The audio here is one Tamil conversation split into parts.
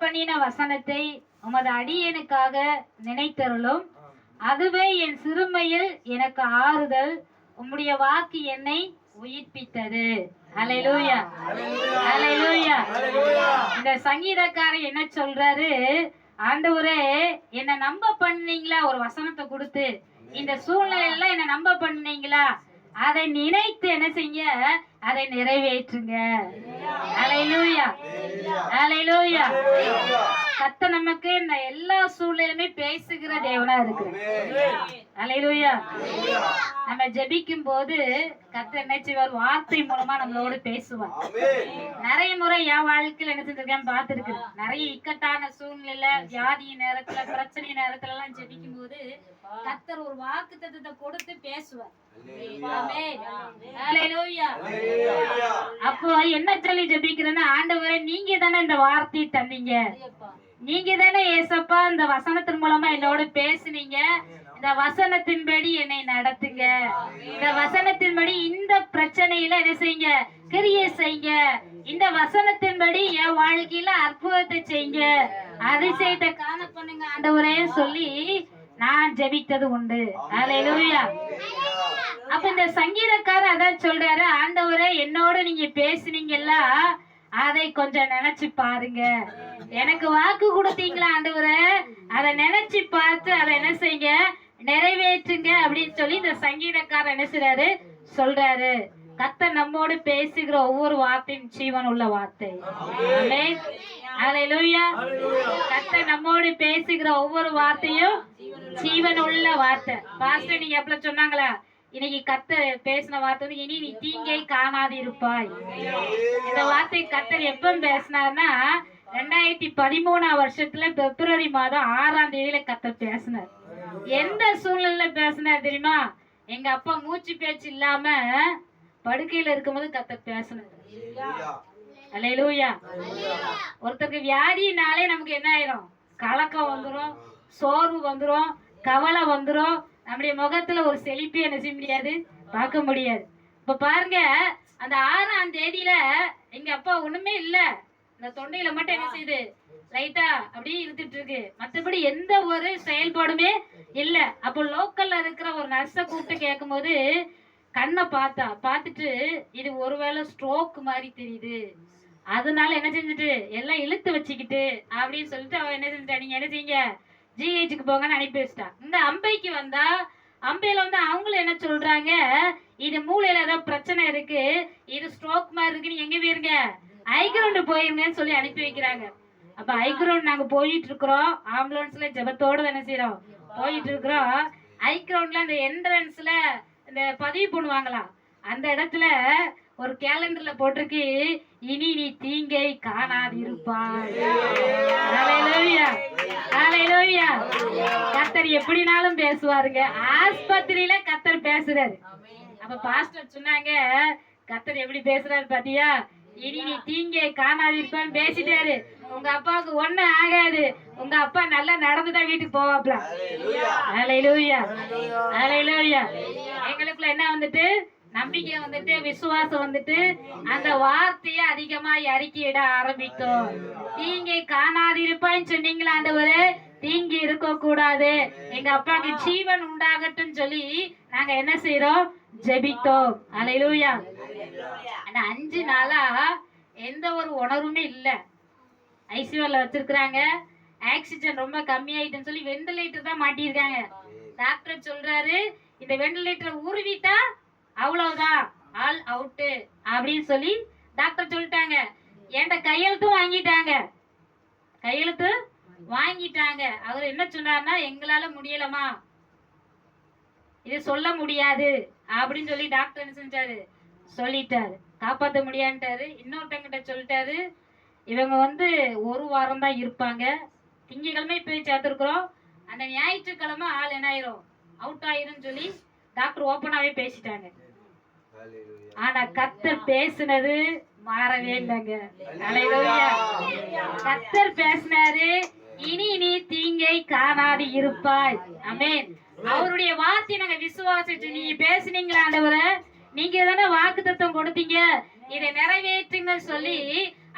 பண்ணின வசனத்தை உமது அடியனுக்காக நினைத்தருளும். அதுவே என் சிறுமையில் எனக்கு ஆறுதல். உம்முடைய வாக்கு என்னை உயிர்ப்பித்தது. ஹல்லேலூயா, ஹல்லேலூயா. இந்த சங்கீதக்காரர் என்ன சொல்றாரு? ஆண்டவரே, என்ன நம்ப பண்ணீங்களா? ஒரு வசனத்தை கொடுத்து இந்த சூழ்நிலையில என்ன நம்ப பண்ணீங்களா? அதை நினைத்து என்ன செய்ய? அதை நிறைவேற்றுங்க. ஹல்லேலூயா, ஹல்லேலூயா. கர்த்தர் நமக்கு இந்த எல்லா சூழ்நிலையுமே பேசுகிற தேவனா இருக்கிறார். ஹல்லேலூயா. நம்ம ஜெபிக்கும் போது கர்த்தர் என்ன செய்வார்? வார்த்தை மூலமா நம்மளோடு பேசுவார். நிறைய முறை என் வாழ்க்கையில என்ன செஞ்சிருக்கேன் பார்த்திருக்கேன். நிறைய இக்கட்டான சூழ்நிலை, வியாதி நேரத்துல, பிரச்சனை நேரத்துல எல்லாம் ஜெபிக்கும் போது கர்த்தர் ஒரு வாக்குத்தத்தத்தை கொடுத்து பேசுவார். அப்போ என்ன சொல்லி ஜெபிக்கிறேன்னா, ஆண்டவரே, நீங்க தானே இந்த வார்த்தையை தந்தீங்க, நீங்க தானே ஏசப்பா இந்த வசனத்தின் மூலமா என்னோட பேசுனீங்க. இந்த வசனத்தின்படி என்னை நடத்துங்க. இந்த வசனத்தின்படி இந்த பிரச்சனையில என்ன செய்யுங்க? கிரியை செய்யுங்க. இந்த வசனத்தின்படி என் வாழ்க்கையில அற்புதத்தை செய்யுங்க, அதிசயத்தை காண பண்ணுங்க ஆண்டவரே சொல்லி நான் ஜெபித்தது உண்டு. ஹல்லேலூயா. அப்ப இந்த சங்கீதக்காரர் அதான் சொல்றாரு, ஆண்டவரே, என்னோட நீங்க பேசுனீங்கல்ல, அதை கொஞ்சம் நினைச்சு பாருங்க. எனக்கு வாக்கு கொடுத்தீங்களா ஆண்டவரே, அதை நினைச்சு பார்த்து அதை என்ன செய்யுங்க? நிறைவேற்றுங்க அப்படின்னு சொல்லி இந்த சங்கீதக்காரர் என்ன செய்றாரு? சொல்றாரு. கர்த்தர் நம்மோடு பேசுகிற ஒவ்வொரு வார்த்தையும் ஜீவன் உள்ள வார்த்தை. ஆமென், ஹல்லேலூயா. கர்த்தர் நம்மோடு பேசுகிற ஒவ்வொரு வார்த்தையும் ஜீவன் உள்ள வார்த்தை. பாஸ்டர் நீங்க எப்ப சொன்னாங்களா? இன்னைக்கு கர்த்தர் பேசின வார்த்தை வந்து, இனி நீ தீங்கை காணாது இருப்பாய். இந்த வார்த்தை கர்த்தர் எப்ப பேசினார்னா 2013 வருஷத்துல பிப்ரவரி மாதம் 6ஆம் தேதியில கர்த்தர் பேசினார். எந்த சூழ்நிலையில பேசினார் தெரியுமா? எங்க அப்பா மூச்சு பேச்சு இல்லாம படுக்கையில இருக்கும்போது கர்த்தர் பேசினார். ஹல்லேலூயா. ஒருத்தருக்கு வியாதினாலே நமக்கு என்ன ஆயிரும்? கலக்கம் வந்துரும், சோர்வு வந்துரும், கவலை வந்துரும். நம்முடைய முகத்துல ஒரு செழிப்பே என்ன செய்ய முடியாது? பார்க்க முடியாது. இப்ப பாருங்க, அந்த 6ஆம் தேதியில எங்க அப்பா ஒண்ணுமே இல்ல, இந்த தொண்டையில மட்டும் என்ன செய்யுது? லைட்டா அப்படியே இழுத்துட்டு இருக்கு, மற்றபடி எந்த ஒரு செயல்பாடுமே இல்ல. அப்போ லோக்கல்ல இருக்கிற ஒரு நர்ஸை கூப்பிட்டு கேட்கும் போது கண்ணை பார்த்துட்டு, இது ஒருவேளை ஸ்ட்ரோக் மாதிரி தெரியுது, அதனால என்ன செஞ்சுட்டு எல்லாம் இழுத்து வச்சுக்கிட்டு அப்படின்னு சொல்லிட்டு அவ என்ன செஞ்சுட்டா, நீங்க என்ன செய்யுங்க, ஜிஹெச்சுக்கு போங்கன்னு அனுப்பி வச்சிட்டா. இந்த அம்பைக்கு வந்தா, அம்பையில வந்து அவங்களும் என்ன சொல்றாங்க, இது மூளையில ஏதாவது பிரச்சனை இருக்கு, இது ஸ்ட்ரோக் மாதிரி இருக்கு, நீங்க எங்க போயிருங்க, ஐக்ரவுண்ட் போயிருங்கன்னு சொல்லி அனுப்பி வைக்கிறாங்க. அப்ப ஐக்ரவுண்ட் நாங்க போயிட்டு இருக்கிறோம், ஆம்புலன்ஸ்ல ஜெபத்தோட என்ன செய்யறோம்? போயிட்டு இருக்கிறோம். ஐக்ரவுண்ட்ல அந்த என்ட்ரன்ஸ்ல இந்த பதிவு பண்ணுவாங்களா, அந்த இடத்துல ஒரு கேலண்டர்ல போட்டிருக்கு, இனி நீ தீங்கை காணாது இருப்பாய். ஹல்லேலூயா, ஹல்லேலூயா. கர்த்தர் எப்படினாலும் பேசுவாருங்க. ஆஸ்பத்திரியில கர்த்தர் பேசுறாரு. அப்ப பாஸ்டர் சொன்னாங்க, கர்த்தர் எப்படி பேசுறாரு பாத்தியா? இனி நீ தீங்கை காணாது இருப்பான்னு பேசிட்டாரு. உங்க அப்பாவுக்கு ஒண்ணு ஆகாது, உங்க அப்பா நல்லா நடந்துதான் வீட்டுக்கு போவாப்ல. ஹல்லேலூயா, ஹல்லேலூயா. எங்களுக்குள்ள என்ன வந்துட்டு? நம்பிக்கை வந்துட்டு, விசுவாசம் வந்துட்டு, அந்த வார்த்தையை அதிகமா அறிக்கையிட ஆரம்பித்தோம். தீங்கை காணாதிருப்பான்னு சொன்னீங்களா ஆண்டவரே, தீங்கி இருக்க கூடாது, எங்க அப்பாவுக்கு ஜீவன் உண்டாகட்டும் சொல்லி நாங்க என்ன செய்யறோம்? ஜெபித்தோம். ஹல்லேலூயா. ஆனா 5 நாளா எந்த ஒரு உணர்வுமே இல்ல. ஐசியூல வச்சிருக்காங்க, ஆக்சிஜன் ரொம்ப கம்மியாயிட்டுன்னு சொல்லி வெண்டிலேட்டர் தான் மாட்டிருக்காங்க. டாக்டர் சொல்றாரு, இந்த வெண்டிலேட்டரை உருவிட்டா அவ்வளவுதான், ஆல் அவுட்டு அப்படின்னு சொல்லி டாக்டர் சொல்லிட்டாங்க. என்கிட்ட கையெழுத்தும் வாங்கிட்டாங்க, கையெழுத்து வாங்கிட்டாங்க. அவர் என்ன சொன்னார்னா, எங்களால முடியலமா, இது சொல்ல முடியாது அப்படின்னு சொல்லி டாக்டர் என்ன செஞ்சாரு? சொல்லிட்டாரு, காப்பாற்ற முடியான்ட்டாரு. இன்னொருத்தங்கிட்ட சொல்லிட்டாரு, இவங்க வந்து 1 வாரம் தான் இருப்பாங்க, திங்கக்கிழமை போய் சேர்த்துருக்குறோம், அந்த ஞாயிற்றுக்கிழமை ஆள் என்ன ஆயிரும்? அவுட் ஆயிரும் சொல்லி டாக்டர் ஓப்பனாவே பேசிட்டாங்க. ஆனா கர்த்தர் பேசினது மாறவே இல்லைங்க. ஹல்லேலூயா. கர்த்தர் பேசினாரு, இனி நீ தீங்கை காணாது இருப்பாய். ஆமென். அவருடைய வார்த்தை நாங்க விசுவாசிச்சு, நீங்க பேசுனீங்களா ஆண்டவரே, நீங்க தானே வாக்குத்தத்தம் கொடுத்தீங்க, இதை நிறைவேற்றுங்க சொல்லி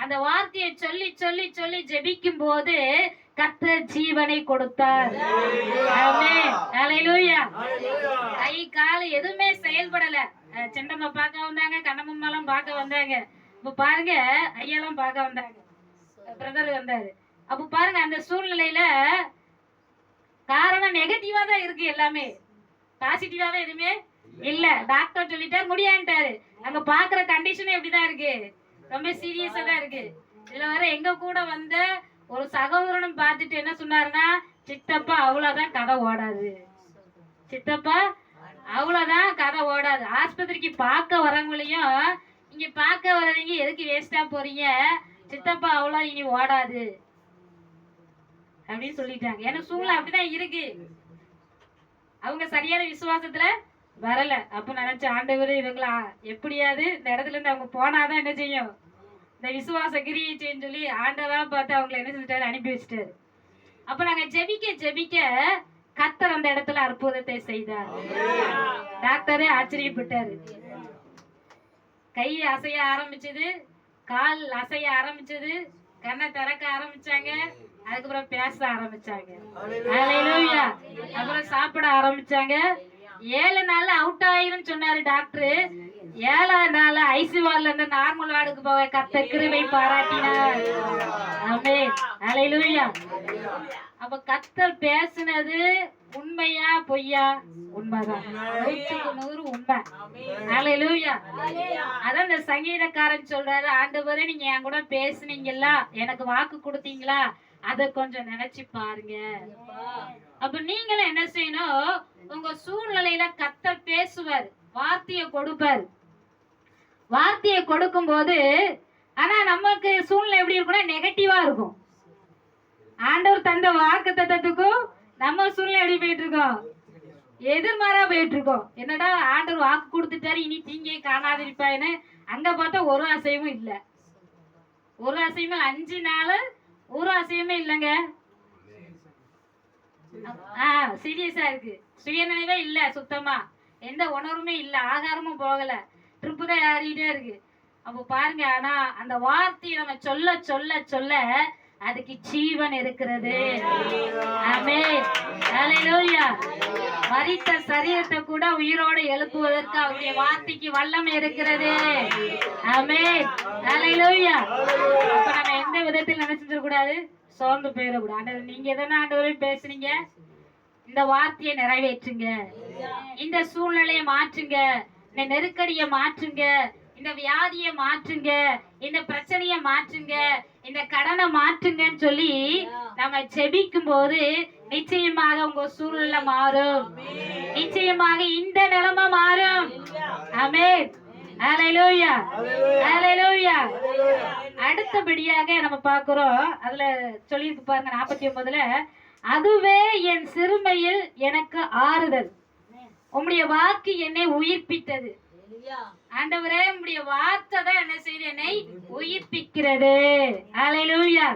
அந்த வார்த்தையை சொல்லி சொல்லி சொல்லி ஜெபிக்கும் போது கர்த்தர் ஜீவனை கொடுத்தார். ஆமென். ஹல்லேலூயா. கை கால் எதுவுமே செயல்படல. செண்டம்மா பார்க்க வந்தாங்க, கண்ணம்மாலாம் பார்க்க வந்தாங்க. இப்ப பாருங்க, ஐயாலாம் பார்க்க வந்தாங்க, பிரதர் வந்தாரு. அப்ப பாருங்க, அந்த சூழ்நிலையில காரணம் நெகட்டிவா தான் இருக்கு, எல்லாமே பாசிட்டிவாவே எதுவுமே இல்ல. டாக்டர் சொல்லிட்டாரு, முடியான்ட்டாரு. அங்க பாக்குற கண்டிஷன் எப்படிதான் இருக்கு, ரொம்ப சீரியஸா தான் இருக்கு. இதுல வர எங்க கூட வந்த ஒரு சகோதரனும் பார்த்துட்டு என்ன சொன்னாருன்னா, சித்தப்பா அவ்வளவுதான் கதை ஓடாது, சித்தப்பா அவ்வளவுதான் கதை ஓடாது. ஆஸ்பத்திரிக்கு பார்க்க வரவங்களையும் இங்க பார்க்க வர்றவங்க எதுக்கு வேஸ்டா போறீங்க, சித்தப்பா அவ்வளவு இனி ஓடாது அப்படின்னு சொல்லிட்டாங்க. ஏன்னா சூழ்நிலை அப்படிதான் இருக்கு. அவங்க சரியான விசுவாசத்துல வரல. அப்ப நினைச்ச ஆண்டவர் இவங்களா எப்படியாவது இந்த இடத்துல இருந்து அவங்க போனாதான் என்ன செய்யும், இந்த விசுவாச கிரியை செய்யும் சொல்லி ஆண்டவரா பார்த்து அவங்களை என்ன செஞ்சிட்டாரு, அனுப்பி வச்சிட்டாரு. அப்ப நாங்க ஜெபிக்க ஜெபிக்க கர்த்தர் அந்த இடத்துல அற்புதத்தை செய்தார். டாக்டரே ஆச்சரியப்பட்டாரு. கை அசைய ஆரம்பிச்சது, கால் அசைய ஆரம்பிச்சது, கண்ணை திறக்க ஆரம்பிச்சாங்க, அதுக்கப்புறம் பேச ஆரம்பிச்சாங்க. ஹல்லேலூயா. அப்புறம் சாப்பிட ஆரம்பிச்சாங்க. 7 நாள்ல அவுட் ஆயிரும் சொன்னாரு டாக்டர். 7ஆவது நாள் ஐசியூல இருந்து நார்மல் வார்டுக்கு போக கர்த்தர் கிருபை பாராட்டினார். ஆமென். ஹல்லேலூயா. அப்ப கர்த்தர் பேசுனது உண்மையா பொய்யா? உண்மைதான், 100க்கு 100 உண்மை. ஹல்லேலூயா. அதான் இந்த சங்கீதக்காரன் சொல்றாரு, ஆண்டவரே நீங்க என் கூட பேசுனீங்களா, எனக்கு வாக்கு கொடுத்தீங்களா, அத கொஞ்சம் நினைச்சு பாருங்க. அப்ப நீங்களும் என்ன செய்யணும், உங்க சூழ்நிலையில கர்த்தர் பேசுவார், வார்த்தையை கொடுப்பார். வார்த்தையை கொடுக்கும் போது ஆனா நமக்கு சூழ்நிலை எப்படி இருக்கும்னா நெகட்டிவா இருக்கும். ஆண்டவர் தந்த வாக்கு தத்தத்துக்கும் நம்ம சூழ்நிலை எப்படி போயிட்டு இருக்கோம், எதிர்மாறா போயிட்டு இருக்கோம். என்னடா ஆண்டவர் வாக்கு கொடுத்துட்டாரு, இனி தீங்கே காணாதிருப்பாயின்னு அங்க பார்த்தா ஒரு அசையமும் இல்ல, ஒரு அசையமும் 5 நாள் ஒரு அசையமே இல்லைங்க. சீரியஸா இருக்கு, சுயநினைவே இல்ல, சுத்தமா எந்த உணர்வுமே இல்ல, ஆகாரமும் போகல, ட்ரிப்பு தான் ஏறிட்டே இருக்கு. அப்ப பாருங்க, ஆனா அந்த வார்த்தையை நம்ம சொல்ல சொல்ல சொல்ல அதுக்கு ஜீவன் இருக்கிறது. ஆமென். ஹல்லேலூயா. மரித்த சரீரத்தை கூட உயிரோட எழுப்புவதற்கு அவருடைய வார்த்தைக்கு வல்லமை இருக்கிறது. ஆமென். ஹல்லேலூயா. அப்ப நம்ம எந்த விதத்தில் நினைச்சிட கூடாது, சோர்ந்து போயிடக்கூடாது. ஆண்டவர் நீங்க எதனா ஆண்டவரே பேசுனீங்க, இந்த வார்த்தையை நிறைவேற்றுங்க, இந்த சூழ்நிலையை மாற்றுங்க, இந்த நெருக்கடியை மாற்றுங்க, இந்த வியாதியை மாற்றுங்க, இந்த பிரச்சனையை மாற்றுங்க, இந்த கடனை மாற்றுங்கன்னு சொல்லி நம்ம ஜெபிக்கும் போது நிச்சயமாக உங்க சூழ்நிலை மாறும், நிச்சயமாக இந்த நிலைமை மாறும். ஆமென். ஹல்லேலூயா. ஹல்லேலூயா. அடுத்தபடியாக நம்ம பார்க்கிறோம், அதுல சொல்லியிருக்கு பாருங்க 49ல, அதுவே என் சிறுமையில் எனக்கு ஆறுதல், உம்முடைய வாக்கு என்னை உயிர்ப்பித்தது. ஆண்டவரே உம்முடைய வார்த்தை தான் என்ன செய்து என்னை உயிர்ப்பிக்கிறது. ஹல்லேலூயா.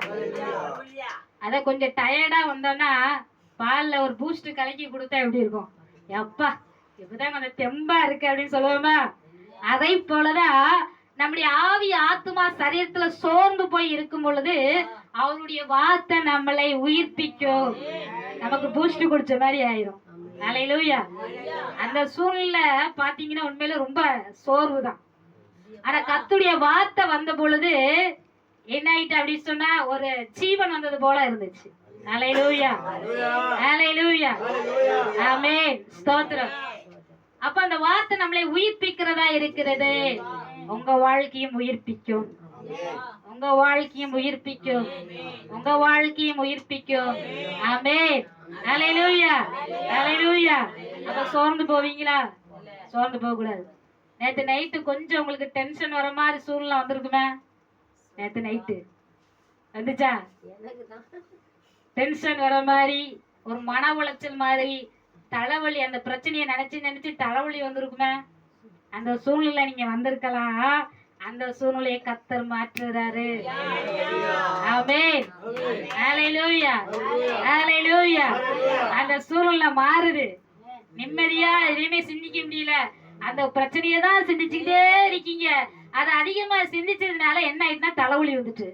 அத கொஞ்சம் டயர்டா வந்தோம்னா பால்ல ஒரு பூஸ்ட் கலக்கி கொடுத்தா எப்படி இருக்கும், எப்பா இப்பதான் கொஞ்சம் தெம்பா இருக்கு அப்படின்னு சொல்லுவோமா, அதை போலதான் நம்முடைய ஆவி ஆத்மா சரீரத்துல சோர்ந்து போய் இருக்கும் பொழுது அவருடைய வார்த்தை நம்மளை உயிர்ப்பிக்கும், நமக்கு பூஸ்ட் குடிச்ச மாதிரி ஆயிரும். ஹல்லேலூயா. அந்த சூழ்நிலை பாத்தீங்கன்னா உண்மையில ரொம்ப சோர்வு தான். ஆனா கர்த்தருடைய வார்த்தை வந்த பொழுது என்ன ஆயிட்டு அப்படின்னு சொன்னா ஒரு ஜீவன் வந்தது போல இருந்துச்சு. ஹல்லேலூயா. ஹல்லேலூயா. ஆமென். ஸ்தோத்திரம். அப்ப அந்த வார்த்தை நம்மளை உயிர்ப்பிக்கிறதா இருக்கிறது. உங்க வாழ்க்கையும் உயிர்ப்பிக்கும், உங்க வாழ்க்கையும் உயிர்ப்பிக்கும், உங்க வாழ்க்கையும் உயிர்ப்பிக்கும். ஆமென். ஹல்லேலூயா. ஹல்லேலூயா. அப்ப சோர்ந்து போவீங்களா? சோர்ந்து போக கூடாது. நேத்து நைட்டு கொஞ்சம் உங்களுக்கு டென்ஷன் வர மாதிரி சூழ்நிலை வந்திருக்குமே, நேத்து நைட்டு வந்துச்சா? டென்ஷன் வர மாதிரி, ஒரு மன உளைச்சல் மாதிரி, தலைவலி, அந்த பிரச்சனையை நினைச்சு நினைச்சு தலைவலி வந்திருக்குமே, அந்த சூழ்நிலை நீங்க வந்திருக்கலாம். அந்த சூழ்நிலையை கர்த்தர் மாற்றுறாரு. ஆமென். ஹல்லேலூயா. ஹல்லேலூயா. அந்த சூழ்நிலை மாறுது. நிம்மதியா எதையுமே சிந்திக்க முடியல, அந்த பிரச்சனையை தான் சிந்திச்சுக்கிட்டே இருக்கீங்க. அதை அதிகமா சிந்திச்சதுனால என்ன ஆயிட்டுனா தலைவலி வந்துட்டு.